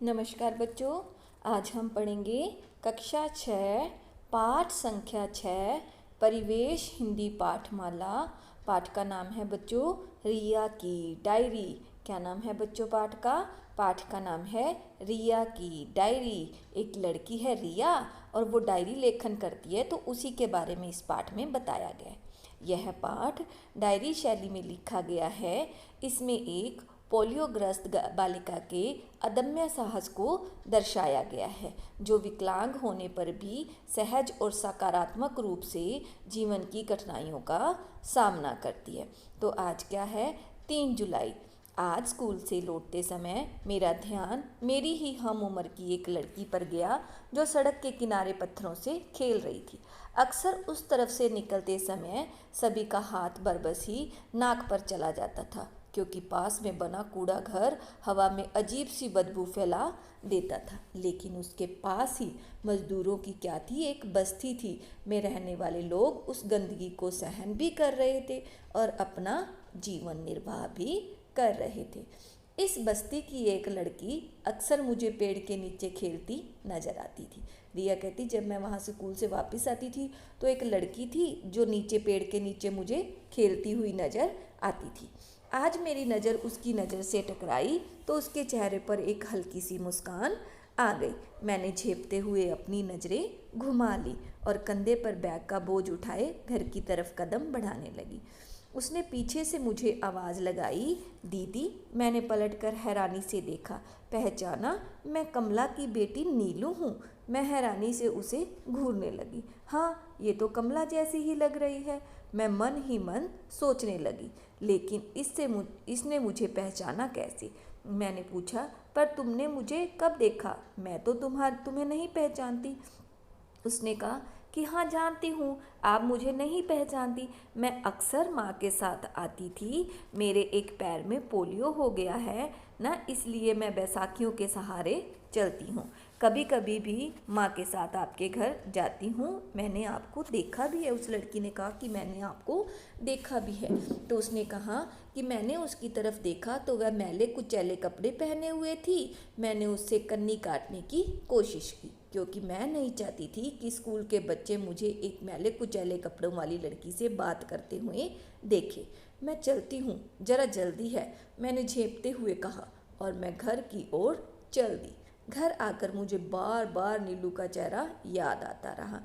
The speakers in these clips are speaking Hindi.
नमस्कार बच्चों। आज हम पढ़ेंगे कक्षा 6 पाठ संख्या 6 परिवेश हिंदी पाठमाला। पाठ का नाम है बच्चों रिया की डायरी। क्या नाम है बच्चों पाठ का नाम है रिया की डायरी। एक लड़की है रिया और वो डायरी लेखन करती है, तो उसी के बारे में इस पाठ में बताया गया है। यह पाठ डायरी शैली में लिखा गया है। इसमें एक पोलियोग्रस्त बालिका के अदम्य साहस को दर्शाया गया है, जो विकलांग होने पर भी सहज और सकारात्मक रूप से जीवन की कठिनाइयों का सामना करती है। तो आज क्या है, 3 जुलाई। आज स्कूल से लौटते समय मेरा ध्यान मेरी ही हम उम्र की एक लड़की पर गया, जो सड़क के किनारे पत्थरों से खेल रही थी। अक्सर उस तरफ से निकलते समय सभी का हाथ बरबस ही नाक पर चला जाता था, क्योंकि पास में बना कूड़ा घर हवा में अजीब सी बदबू फैला देता था। लेकिन उसके पास ही मजदूरों की क्या थी, एक बस्ती थी में रहने वाले लोग उस गंदगी को सहन भी कर रहे थे और अपना जीवन निर्वाह भी कर रहे थे। इस बस्ती की एक लड़की अक्सर मुझे पेड़ के नीचे खेलती नजर आती थी। रिया कहती, जब मैं वहाँ स्कूल से वापस आती थी तो एक लड़की थी जो नीचे पेड़ के नीचे मुझे खेलती हुई नजर आती थी। आज मेरी नज़र उसकी नज़र से टकराई तो उसके चेहरे पर एक हल्की सी मुस्कान आ गई। मैंने झेपते हुए अपनी नज़रें घुमा ली और कंधे पर बैग का बोझ उठाए घर की तरफ कदम बढ़ाने लगी। उसने पीछे से मुझे आवाज़ लगाई, दीदी। मैंने पलटकर हैरानी से देखा, पहचाना, मैं कमला की बेटी नीलू हूँ। मैं हैरानी से उसे घूरने लगी। हाँ, ये तो कमला जैसी ही लग रही है, मैं मन ही मन सोचने लगी। लेकिन इसने मुझे पहचाना कैसे? मैंने पूछा, पर तुमने मुझे कब देखा? मैं तो तुम्हें नहीं पहचानती। उसने कहा कि हाँ, जानती हूँ, आप मुझे नहीं पहचानती। मैं अक्सर माँ के साथ आती थी। मेरे एक पैर में पोलियो हो गया है ना, इसलिए मैं बैसाखियों के सहारे चलती हूँ। कभी कभी भी माँ के साथ आपके घर जाती हूँ। मैंने आपको देखा भी है। उस लड़की ने कहा कि मैंने आपको देखा भी है। तो उसने कहा कि मैंने उसकी तरफ देखा तो वह मैले कुचैले कपड़े पहने हुए थी। मैंने उससे कन्नी काटने की कोशिश की, क्योंकि मैं नहीं चाहती थी कि स्कूल के बच्चे मुझे एक मैले कुचैले कपड़ों वाली लड़की से बात करते हुए देखें। मैं चलती हूँ, ज़रा जल्दी है, मैंने झेपते हुए कहा और मैं घर की ओर चल दी। घर आकर मुझे बार बार नीलू का चेहरा याद आता रहा।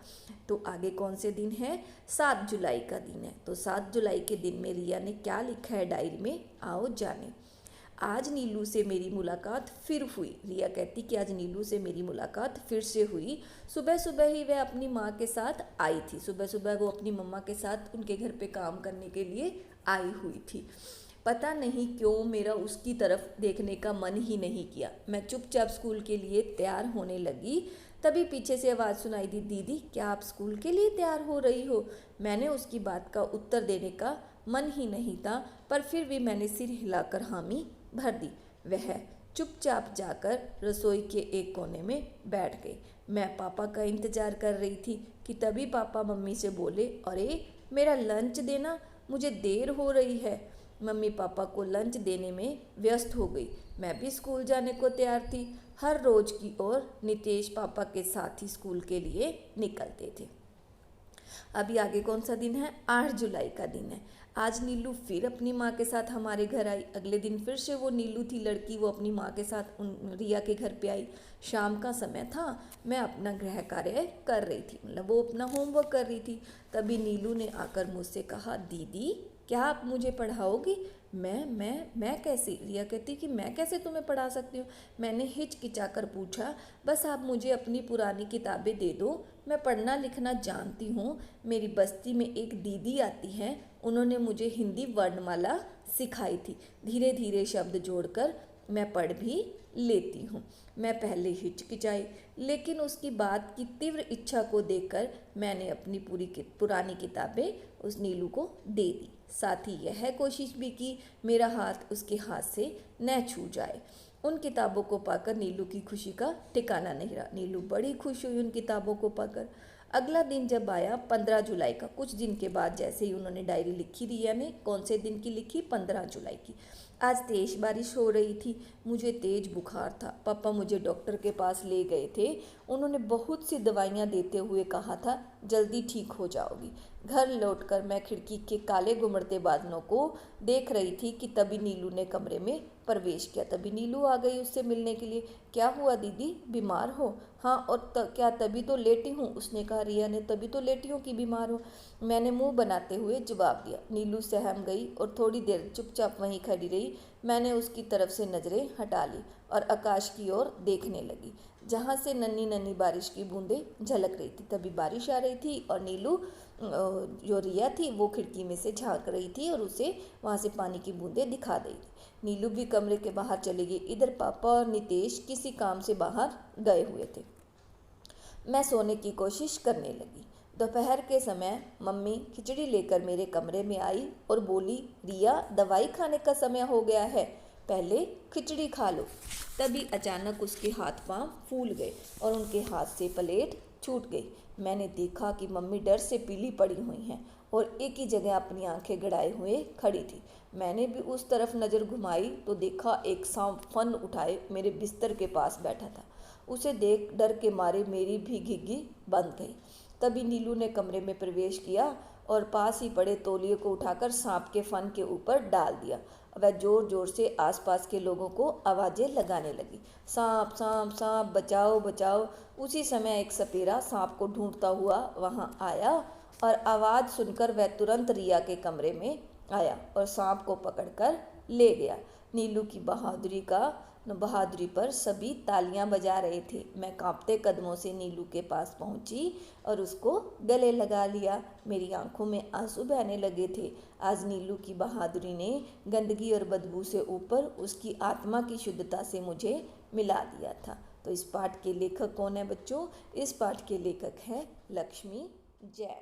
तो आगे कौन से दिन है? 7 जुलाई का दिन है। तो 7 जुलाई के दिन में रिया ने क्या लिखा है डायरी में, आओ जाने। आज नीलू से मेरी मुलाकात फिर हुई। रिया कहती कि आज नीलू से मेरी मुलाकात फिर से हुई। सुबह सुबह ही वह अपनी माँ के साथ आई थी। सुबह सुबह वो अपनी मम्मा के साथ उनके घर पे काम करने के लिए आई हुई थी। पता नहीं क्यों मेरा उसकी तरफ देखने का मन ही नहीं किया। मैं चुपचाप स्कूल के लिए तैयार होने लगी। तभी पीछे से आवाज़ सुनाई दी, दीदी क्या आप स्कूल के लिए तैयार हो रही हो? मैंने उसकी बात का उत्तर देने का मन ही नहीं था, पर फिर भी मैंने सिर हिलाकर हामी भर दी। वह चुपचाप जाकर रसोई के एक कोने में बैठ गई। मैं पापा का इंतज़ार कर रही थी कि तभी पापा मम्मी से बोले, अरे मेरा लंच देना, मुझे देर हो रही है। मम्मी पापा को लंच देने में व्यस्त हो गई। मैं भी स्कूल जाने को तैयार थी। हर रोज़ की ओर नितेश पापा के साथ ही स्कूल के लिए निकलते थे। अभी आगे कौन सा दिन है? 8 जुलाई का दिन है। आज नीलू फिर अपनी माँ के साथ हमारे घर आई। अगले दिन फिर से वो नीलू थी लड़की, वो अपनी माँ के साथ रिया के घर पे आई। शाम का समय था। मैं अपना गृह कार्य कर रही थी, मतलब वो अपना होमवर्क कर रही थी। तभी नीलू ने आकर मुझसे कहा, दीदी क्या आप मुझे पढ़ाओगी? मैं कैसे? रिया कहती कि मैं कैसे तुम्हें पढ़ा सकती हूँ? मैंने हिचकिचाकर पूछा, बस आप मुझे अपनी पुरानी किताबें दे दो, मैं पढ़ना लिखना जानती हूँ। मेरी बस्ती में एक दीदी आती हैं, उन्होंने मुझे हिंदी वर्णमाला सिखाई थी। धीरे धीरे शब्द जोड़कर मैं पढ़ भी लेती हूँ। मैं पहले हिचकिचाई, लेकिन उसकी बात की तीव्र इच्छा को देखकर मैंने अपनी पुरानी किताबें उस नीलू को दे दी। साथ ही यह कोशिश भी की मेरा हाथ उसके हाथ से न छू जाए। उन किताबों को पाकर नीलू की खुशी का ठिकाना नहीं रहा। नीलू बड़ी खुश हुई उन किताबों को पाकर। अगला दिन जब आया 15 जुलाई का, कुछ दिन के बाद जैसे ही उन्होंने डायरी लिखी, रिया ने कौन से दिन की लिखी, 15 जुलाई की। आज तेज बारिश हो रही थी, मुझे तेज बुखार था। पापा मुझे डॉक्टर के पास ले गए थे। उन्होंने बहुत सी दवाइयाँ देते हुए कहा था जल्दी ठीक हो जाओगी। घर लौटकर मैं खिड़की के काले गुमड़ते बादलों को देख रही थी कि तभी नीलू ने कमरे में प्रवेश किया। तभी नीलू आ गई उससे मिलने के लिए। क्या हुआ दीदी, बीमार हो? हाँ, और क्या तभी तो लेटी हूँ, उसने कहा। रिया ने, तभी तो लेटी हूँ कि बीमार हो, मैंने मुंह बनाते हुए जवाब दिया। नीलू सहम गई और थोड़ी देर चुपचाप वहीं खड़ी रही। मैंने उसकी तरफ से नज़रें हटा ली और आकाश की ओर देखने लगी, जहाँ से नन्ही नन्ही बारिश की बूंदें झलक रही थी। तभी बारिश आ रही थी और नीलू जो रिया थी वो खिड़की में से झांक रही थी और उसे वहाँ से पानी की बूंदें दिखा रही थी। नीलू भी कमरे के बाहर चली गई। इधर पापा और नितेश किसी काम से बाहर गए हुए थे। मैं सोने की कोशिश करने लगी। दोपहर के समय मम्मी खिचड़ी लेकर मेरे कमरे में आई और बोली, रिया दवाई खाने का समय हो गया है, पहले खिचड़ी खा लो। तभी अचानक उसके हाथ पांव फूल गए और उनके हाथ से प्लेट छूट गई। मैंने देखा कि मम्मी डर से पीली पड़ी हुई हैं और एक ही जगह अपनी आंखें गड़ाए हुए खड़ी थी। मैंने भी उस तरफ नज़र घुमाई तो देखा एक सांप फन उठाए मेरे बिस्तर के पास बैठा था। उसे देख डर के मारे मेरी भी घिघी बंद गई। तभी नीलू ने कमरे में प्रवेश किया और पास ही पड़े तौलिए को उठाकर सांप के फन के ऊपर डाल दिया। वह जोर जोर से आसपास के लोगों को आवाज़ें लगाने लगी, सांप सांप सांप, बचाओ बचाओ। उसी समय एक सपेरा सांप को ढूंढता हुआ वहां आया और आवाज़ सुनकर वह तुरंत रिया के कमरे में आया और सांप को पकड़कर ले गया। नीलू की बहादुरी पर सभी तालियां बजा रहे थे। मैं कांपते कदमों से नीलू के पास पहुंची और उसको गले लगा लिया। मेरी आंखों में आंसू बहने लगे थे। आज नीलू की बहादुरी ने गंदगी और बदबू से ऊपर उसकी आत्मा की शुद्धता से मुझे मिला दिया था। तो इस पाठ के लेखक कौन है बच्चों? इस पाठ के लेखक हैं लक्ष्मी जैन।